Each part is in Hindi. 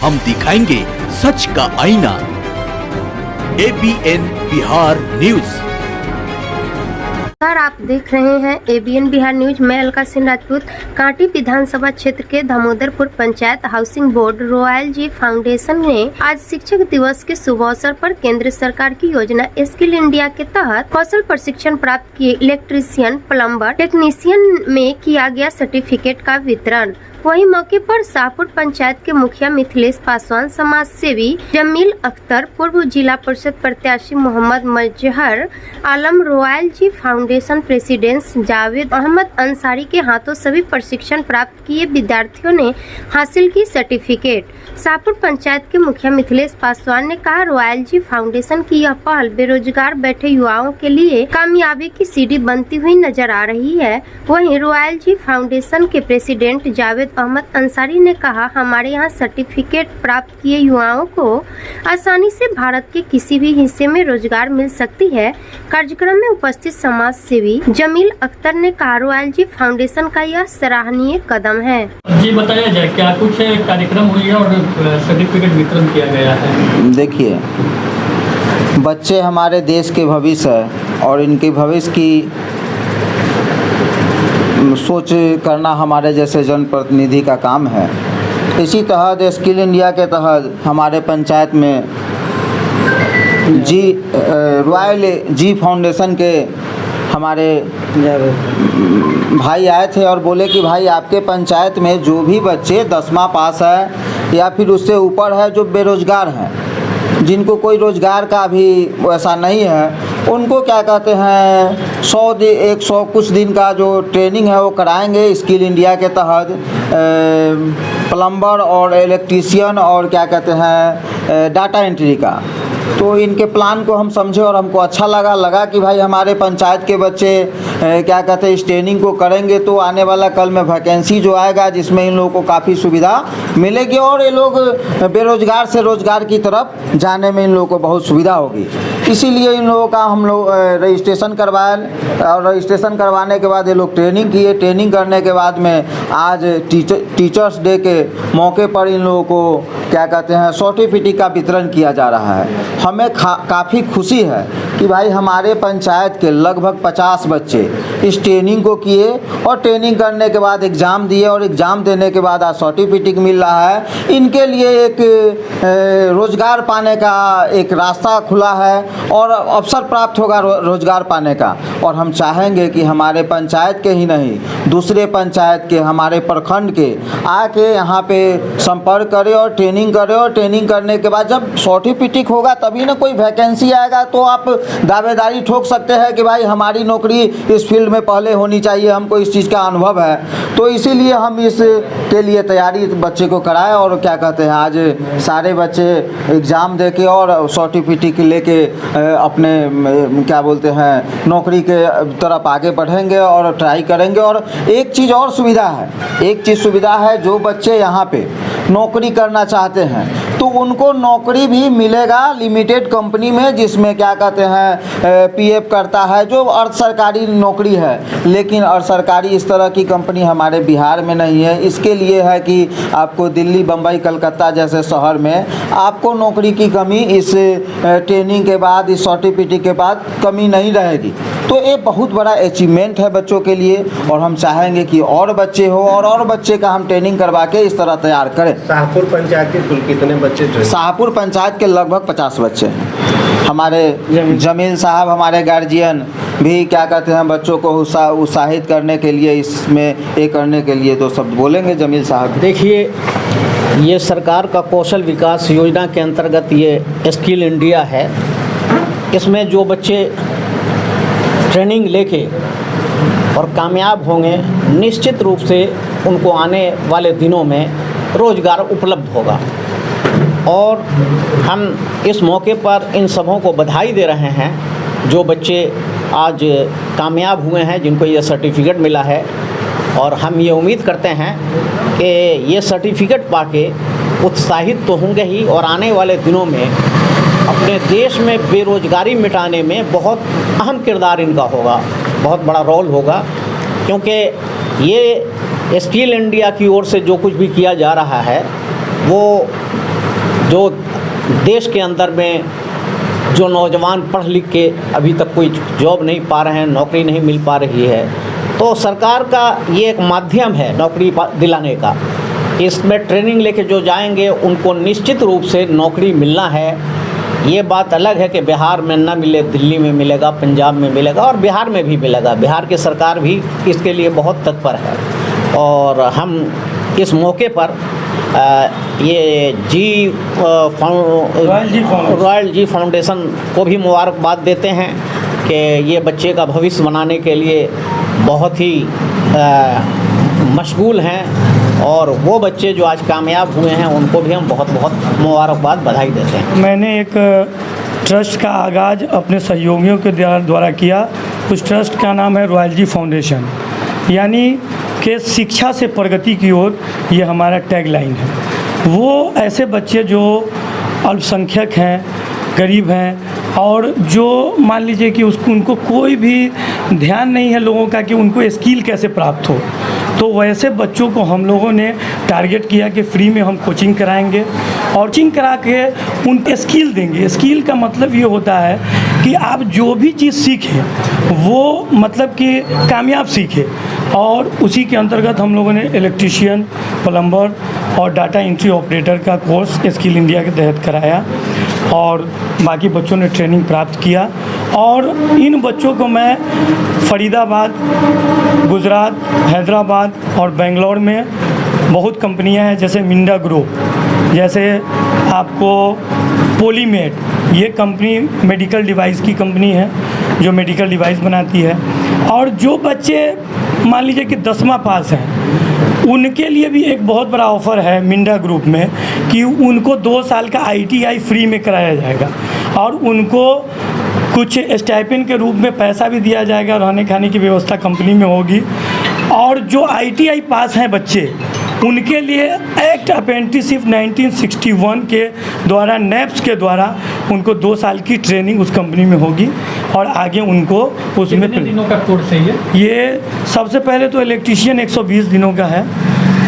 हम दिखाएंगे सच का आईना। ABN Bihar news. सर, आप देख रहे हैं ABN बिहार न्यूज। मैं अलका सिंह राजपूत। कांटी विधानसभा क्षेत्र के Damodarpur panchayat housing board royal G foundation ने आज शिक्षक दिवस के शुभ अवसर पर केंद्र सरकार की योजना स्किल इंडिया के तहत कौशल प्रशिक्षण प्राप्त किए इलेक्ट्रीशियन, प्लम्बर, टेक्नीशियन में किया गया सर्टिफिकेट का वितरण। वहीं मौके पर शाहपुर पंचायत के मुखिया मिथिलेश पासवान, समाज सेवी जमील अख्तर, पूर्व जिला परिषद प्रत्याशी मोहम्मद मजहर आलम, royal G foundation president Javed Ahmad Ansari के हाथों सभी प्रशिक्षण प्राप्त किए विद्यार्थियों ने हासिल की सर्टिफिकेट। शाहपुर पंचायत के मुखिया मिथिलेश पासवान ने कहा, रॉयल जी फाउंडेशन की यह पहल बेरोजगार बैठे युवाओं के लिए कामयाबी की सीढ़ी बनती हुई नजर आ रही है। वहीं रॉयल जी फाउंडेशन के प्रेसिडेंट जावेद अहमद अंसारी ने कहा, हमारे यहाँ सर्टिफिकेट प्राप्त किए युवाओं को आसानी से भारत के किसी भी हिस्से में रोजगार मिल सकती है। कार्यक्रम में उपस्थित समाज सेवी जमील अख्तर ने कहा, रॉयल जी फाउंडेशन का यह सराहनीय कदम है। जी बताया जाए, क्या कुछ कार्यक्रम हुई है और सर्टिफिकेट वितरण किया गया है? देखिए, बच्चे हमारे देश के भविष्य है और इनके भविष्य की सोच करना हमारे जैसे जनप्रतिनिधि का काम है। इसी तहत स्किल इंडिया के तहत हमारे पंचायत में रॉयल जी फाउंडेशन के हमारे भाई आए थे और बोले कि भाई आपके पंचायत में जो भी बच्चे 10वां पास है या फिर उससे ऊपर है, जो बेरोजगार हैं, जिनको कोई रोज़गार का भी वैसा नहीं है, उनको क्या कहते हैं 100 कुछ दिन का जो ट्रेनिंग है वो कराएंगे स्किल इंडिया के तहत। प्लम्बर और इलेक्ट्रीशियन और क्या कहते हैं डाटा एंट्री का। तो इनके प्लान को हम समझे और हमको अच्छा लगा कि भाई हमारे पंचायत के बच्चे क्या कहते हैं इस ट्रेनिंग को करेंगे तो आने वाला कल में वैकेंसी जो आएगा जिसमें इन लोगों को काफ़ी सुविधा मिलेगी और ये लोग बेरोजगार से रोजगार की तरफ जाने में इन लोगों को बहुत सुविधा होगी। इसीलिए इन लोगों का हम लोग रजिस्ट्रेशन करवाए और रजिस्ट्रेशन करवाने के बाद ये लोग ट्रेनिंग किए। ट्रेनिंग करने के बाद में आज टीचर्स डे के मौके पर इन लोगों को क्या कहते हैं सर्टिफिकेट का वितरण किया जा रहा है। हमें काफ़ी खुशी है कि भाई हमारे पंचायत के लगभग 50 बच्चे इस ट्रेनिंग को किए और ट्रेनिंग करने के बाद एग्ज़ाम दिए और एग्ज़ाम देने के बाद आज सर्टिफिकेट मिल रहा है। इनके लिए एक रोज़गार पाने का एक रास्ता खुला है और अवसर प्राप्त होगा रोज़गार पाने का। और हम चाहेंगे कि हमारे पंचायत के ही नहीं, दूसरे पंचायत के, हमारे प्रखंड के आके यहाँ पे संपर्क करें और ट्रेनिंग करें और ट्रेनिंग करने के बाद जब सर्टिफिकेट होगा तभी ना कोई वैकेंसी आएगा तो आप दावेदारी ठोक सकते हैं कि भाई हमारी नौकरी इस फील्ड में पहले होनी चाहिए, हमको इस चीज़ का अनुभव है। तो इसीलिए हम इस के लिए तैयारी बच्चे को कराए और क्या कहते हैं आज सारे बच्चे एग्ज़ाम दे के और सर्टिफिकेट लेके अपने क्या बोलते हैं नौकरी के तरफ आगे बढ़ेंगे और ट्राई करेंगे। और एक चीज़ और सुविधा है, जो बच्चे यहाँ पे नौकरी करना चाहते हैं तो उनको नौकरी भी मिलेगा लिमिटेड कंपनी में, जिसमें क्या कहते हैं PF करता है, जो अर्ध सरकारी नौकरी है। लेकिन अर्ध सरकारी इस तरह की कंपनी हमारे बिहार में नहीं है। इसके लिए है कि आपको दिल्ली, बम्बई, कलकत्ता जैसे शहर में आपको नौकरी की कमी इस ट्रेनिंग के बाद, इस सर्टिफिकेट के बाद कमी नहीं रहेगी। तो ये बहुत बड़ा अचीवमेंट है बच्चों के लिए और हम चाहेंगे कि और बच्चे हो और बच्चे का हम ट्रेनिंग करवा के इस तरह तैयार करें। शाहपुर पंचायत के कुल कितने बच्चे? शाहपुर पंचायत के लगभग 50 बच्चे हैं। हमारे जमील साहब, हमारे गार्जियन भी क्या कहते हैं बच्चों को उत्साहित करने के लिए, इसमें ये करने के लिए 2 शब्द बोलेंगे जमील साहब। देखिए, ये सरकार का कौशल विकास योजना के अंतर्गत ये स्किल इंडिया है। इसमें जो बच्चे ट्रेनिंग लेके और कामयाब होंगे, निश्चित रूप से उनको आने वाले दिनों में रोज़गार उपलब्ध होगा। और हम इस मौके पर इन सबों को बधाई दे रहे हैं जो बच्चे आज कामयाब हुए हैं, जिनको ये सर्टिफिकेट मिला है। और हम ये उम्मीद करते हैं कि ये सर्टिफिकेट पाके उत्साहित तो होंगे ही और आने वाले दिनों में अपने देश में बेरोज़गारी मिटाने में बहुत अहम किरदार इनका होगा, बहुत बड़ा रोल होगा। क्योंकि ये स्किल इंडिया की ओर से जो कुछ भी किया जा रहा है वो जो देश के अंदर में जो नौजवान पढ़ लिख के अभी तक कोई जॉब नहीं पा रहे हैं, नौकरी नहीं मिल पा रही है, तो सरकार का ये एक माध्यम है नौकरी दिलाने का। इसमें ट्रेनिंग लेके जो जाएंगे उनको निश्चित रूप से नौकरी मिलना है। ये बात अलग है कि बिहार में ना मिले, दिल्ली में मिलेगा, पंजाब में मिलेगा और बिहार में भी मिलेगा। बिहार की सरकार भी इसके लिए बहुत तत्पर है और हम इस मौके पर ये रॉयल जी फाउंडेशन को भी मुबारकबाद देते हैं कि ये बच्चे का भविष्य बनाने के लिए बहुत ही मशगूल हैं और वो बच्चे जो आज कामयाब हुए हैं उनको भी हम बहुत बहुत मुबारकबाद, बधाई देते हैं। मैंने एक ट्रस्ट का आगाज़ अपने सहयोगियों के द्वारा किया। उस ट्रस्ट का नाम है रॉयल जी फाउंडेशन, यानी कि शिक्षा से प्रगति की ओर, ये हमारा टैगलाइन है। वो ऐसे बच्चे जो अल्पसंख्यक हैं, गरीब हैं और जो मान लीजिए कि उनको कोई भी ध्यान नहीं है लोगों का कि उनको स्किल कैसे प्राप्त हो, तो वैसे बच्चों को हम लोगों ने टारगेट किया कि फ्री में हम कोचिंग कराएंगे और कोचिंग करा के उनको स्किल देंगे। स्किल का मतलब ये होता है कि आप जो भी चीज़ सीखें वो मतलब कि कामयाब सीखें, और उसी के अंतर्गत हम लोगों ने इलेक्ट्रीशियन, प्लम्बर और डाटा एंट्री ऑपरेटर का कोर्स स्किल इंडिया के तहत कराया और बाकी बच्चों ने ट्रेनिंग प्राप्त किया। और इन बच्चों को मैं फरीदाबाद, गुजरात, हैदराबाद और बेंगलोर में बहुत कंपनियां हैं, जैसे मिंडा ग्रुप, जैसे आपको पॉलीमेड, ये कंपनी मेडिकल डिवाइस की कंपनी है जो मेडिकल डिवाइस बनाती है। और जो बच्चे मान लीजिए कि 10वां पास हैं, उनके लिए भी एक बहुत बड़ा ऑफ़र है मिंडा ग्रुप में कि उनको 2 साल का ITI फ्री में कराया जाएगा और उनको कुछ स्टाइपेंड के रूप में पैसा भी दिया जाएगा, रहने खाने की व्यवस्था कंपनी में होगी। और जो ITI पास हैं बच्चे, उनके लिए एक्ट अप्रेंटिसशिप 1961 के द्वारा, NAPS के द्वारा उनको 2 साल की ट्रेनिंग उस कंपनी में होगी और आगे उनको उसमें। कितने दिनों का कोर्स है ये सबसे पहले तो इलेक्ट्रीशियन 120 दिनों का है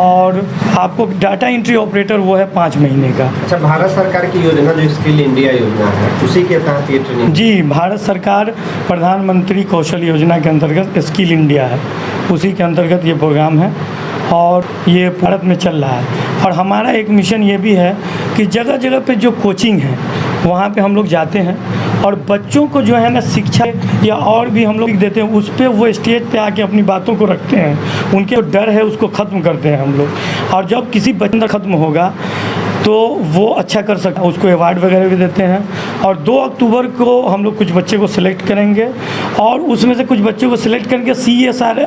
और आपको डाटा एंट्री ऑपरेटर वो है 5 महीने का। अच्छा, भारत सरकार की योजना जो स्किल इंडिया योजना है, उसी के तहत ये ट्रेनिंग? जी, भारत सरकार प्रधानमंत्री कौशल योजना के अंतर्गत स्किल इंडिया है, उसी के अंतर्गत ये प्रोग्राम है और ये भारत में चल रहा है। और हमारा एक मिशन ये भी है कि जगह जगह पे जो कोचिंग है वहाँ पे हम लोग जाते हैं और बच्चों को जो है ना शिक्षा या और भी हम लोग देते हैं, उस पर वो स्टेज पे आके अपनी बातों को रखते हैं, उनके जो डर है उसको ख़त्म करते हैं हम लोग। और जब किसी बच्चे का ख़त्म होगा तो वो अच्छा कर सकता है, उसको अवार्ड वगैरह भी देते हैं। और 2 अक्टूबर को हम लोग कुछ बच्चे को सिलेक्ट करेंगे और उसमें से कुछ बच्चों को सिलेक्ट करके CSR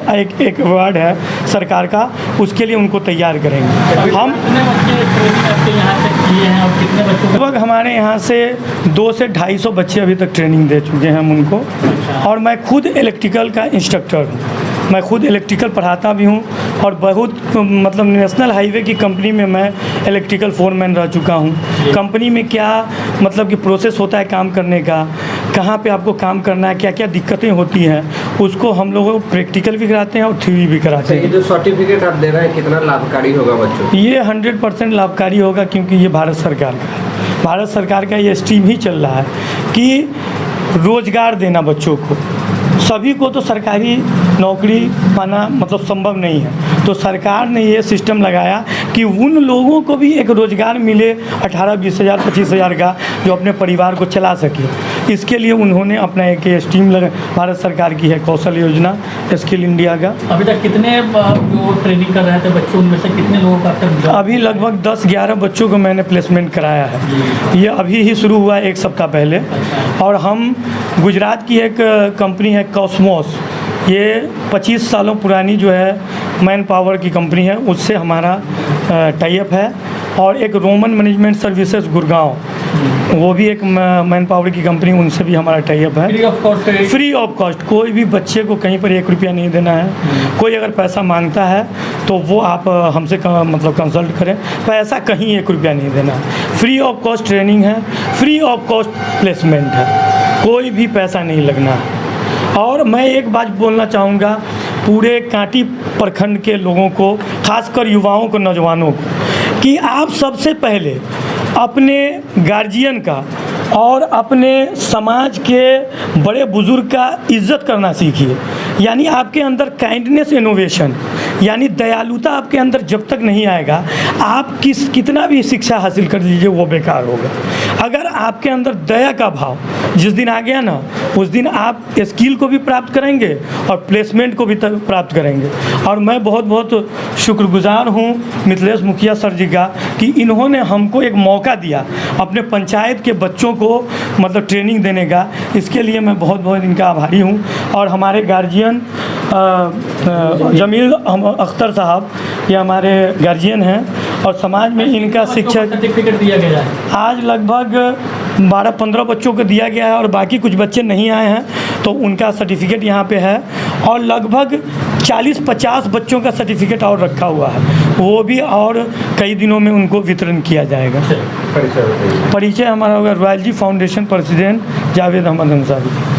एक अवार्ड है सरकार का, उसके लिए उनको तैयार करेंगे। हम लगभग हमारे यहाँ से 200 से 250 बच्चे अभी तक ट्रेनिंग दे चुके हैं हम उनको। और मैं खुद इलेक्ट्रिकल का इंस्ट्रक्टर हूँ, मैं खुद इलेक्ट्रिकल पढ़ाता भी हूँ और बहुत मतलब नेशनल हाईवे की कंपनी में मैं इलेक्ट्रिकल फोरमैन रह चुका हूँ। कंपनी में क्या मतलब कि प्रोसेस होता है काम करने का, कहाँ पे आपको काम करना है, क्या क्या दिक्कतें होती हैं, उसको हम लोग प्रैक्टिकल भी कराते हैं और थ्योरी भी कराते हैं। ये जो सर्टिफिकेट आप दे रहे हैं कितना लाभकारी होगा बच्चों? ये 100% लाभकारी होगा, क्योंकि ये भारत सरकार का है। भारत सरकार का ये स्ट्रीम ही चल रहा है कि रोज़गार देना बच्चों को। सभी को तो सरकारी नौकरी पाना मतलब संभव नहीं है, तो सरकार ने ये सिस्टम लगाया कि उन लोगों को भी एक रोज़गार मिले 18-20 हज़ार 25 हज़ार का, जो अपने परिवार को चला सके। इसके लिए उन्होंने अपना एक स्कीम लगा, भारत सरकार की है कौशल योजना स्किल इंडिया का। अभी तक कितने जो ट्रेनिंग कर रहे थे बच्चों, उनमें से कितने लोगों का अब तक? अभी लगभग 10-11 बच्चों को मैंने प्लेसमेंट कराया है। ये अभी ही शुरू हुआ 1 सप्ताह पहले। और हम गुजरात की एक कंपनी है कॉस्मोस, ये 25 सालों पुरानी जो है मैन पावर की कंपनी है, उससे हमारा टाई अप है। और एक रोमन मैनेजमेंट सर्विसेज गुड़गांव, वो भी एक मैन पावर की कंपनी, उनसे भी हमारा टाई अप है। फ्री ऑफ कॉस्ट, कोई भी बच्चे को कहीं पर 1 रुपया नहीं देना है। कोई अगर पैसा मांगता है तो वो आप हमसे मतलब कंसल्ट करें, पैसा कहीं 1 रुपया नहीं देना है। फ्री ऑफ कॉस्ट ट्रेनिंग है, फ्री ऑफ कॉस्ट प्लेसमेंट है, कोई भी पैसा नहीं लगना है। और मैं एक बात बोलना चाहूँगा पूरे कांटी प्रखंड के लोगों को, खासकर युवाओं को, नौजवानों को, कि आप सबसे पहले अपने गार्जियन का और अपने समाज के बड़े बुजुर्ग का इज्जत करना सीखिए। यानी आपके अंदर काइंडनेस इनोवेशन यानी दयालुता आपके अंदर जब तक नहीं आएगा, आप कितना भी शिक्षा हासिल कर लीजिए वो बेकार होगा। अगर आपके अंदर दया का भाव जिस दिन आ गया ना, उस दिन आप स्किल को भी प्राप्त करेंगे और प्लेसमेंट को भी प्राप्त करेंगे। और मैं बहुत बहुत शुक्रगुजार हूँ मिथिलेश मुखिया सर जी का कि इन्होंने हमको एक मौका दिया अपने पंचायत के बच्चों को मतलब ट्रेनिंग देने का। इसके लिए मैं बहुत बहुत इनका आभारी हूँ। और हमारे गार्जियन जमील अख्तर साहब, ये हमारे गार्जियन हैं और समाज में इनका शिक्षा सर्टिफिकेट दिया गया है। आज लगभग 12-15 बच्चों को दिया गया है और बाकी कुछ बच्चे नहीं आए हैं, तो उनका सर्टिफिकेट यहाँ पे है। और लगभग 40-50 बच्चों का सर्टिफिकेट और रखा हुआ है, वो भी और कई दिनों में उनको वितरण किया जाएगा। परिचय हमारा होगा royal G foundation president Javed Ahmad Ansari.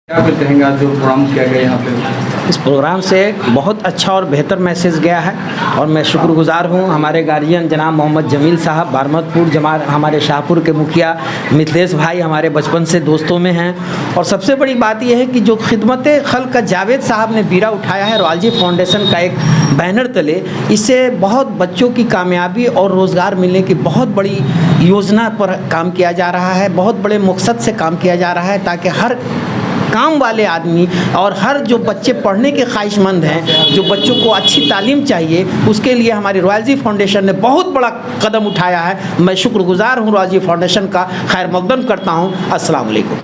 क्या कुछ कहेंगे आज जो प्रोग्राम किया गया यहाँ पे? इस प्रोग्राम से बहुत अच्छा और बेहतर मैसेज गया है और मैं शुक्रगुजार हूँ हमारे गार्जियन जनाब मोहम्मद जमील साहब बारमतपुर, हमारे शाहपुर के मुखिया मिथिलेश भाई हमारे बचपन से दोस्तों में हैं। और सबसे बड़ी बात यह है कि जो खिदमत खल्क का जावेद साहब ने बीड़ा उठाया है रॉयल जी फाउंडेशन का एक बैनर तले, इससे बहुत बच्चों की कामयाबी और रोज़गार मिलने की बहुत बड़ी योजना पर काम किया जा रहा है। बहुत बड़े मकसद से काम किया जा रहा है ताकि हर काम वाले आदमी और हर जो बच्चे पढ़ने के ख्वाहिशमंद हैं, जो बच्चों को अच्छी तालीम चाहिए, उसके लिए हमारी रॉयल जी फाउंडेशन ने बहुत बड़ा कदम उठाया है। मैं शुक्रगुजार हूँ रॉयल जी फाउंडेशन का, खैर मकदम करता हूँ। अस्सलाम वालेकुम।